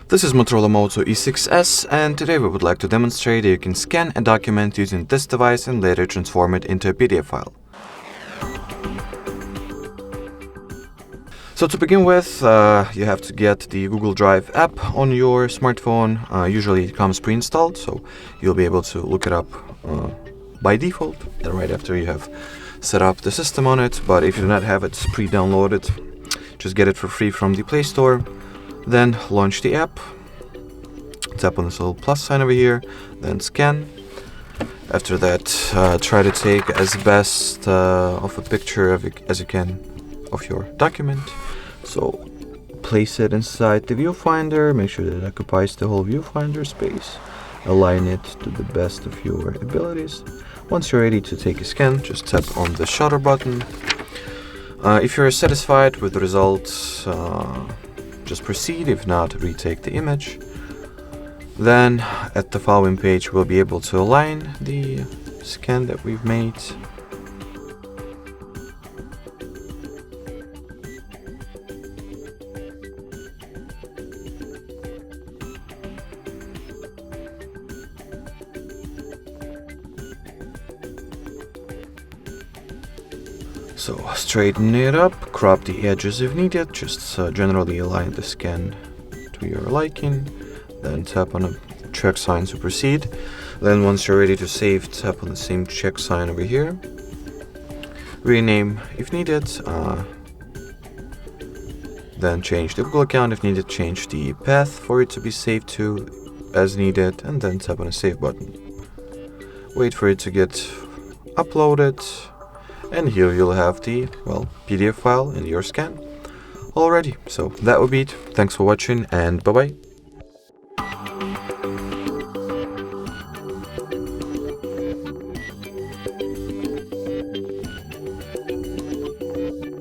This is Motorola Moto E6s, and today we would like to demonstrate that you can scan a document using this device and later transform it into a PDF file. So to begin with, you have to get the Google Drive app on your smartphone. Usually it comes pre-installed, so you'll be able to look it up by default right after you have set up the system on it. But if you do not have it pre-downloaded, just get it for free from the Play Store. Then launch the app, tap on this little plus sign over here, then scan. After that, try to take as best of a picture as you can of your document. So place it inside the viewfinder, make sure that it occupies the whole viewfinder space. Align it to the best of your abilities. Once you're ready to take a scan, just tap on the shutter button. If you're satisfied with the results, just proceed. If not, retake the image. Then at the following page we'll be able to align the scan that we've made. So straighten it up, crop the edges if needed, just generally align the scan to your liking, then tap on a check sign to proceed. Then once you're ready to save, tap on the same check sign over here. Rename if needed, then change the Google account if needed, change the path for it to be saved to as needed, and then tap on the save button. Wait for it to get uploaded. And here you'll have the, PDF file in your scan already. So that would be it. Thanks for watching and bye-bye.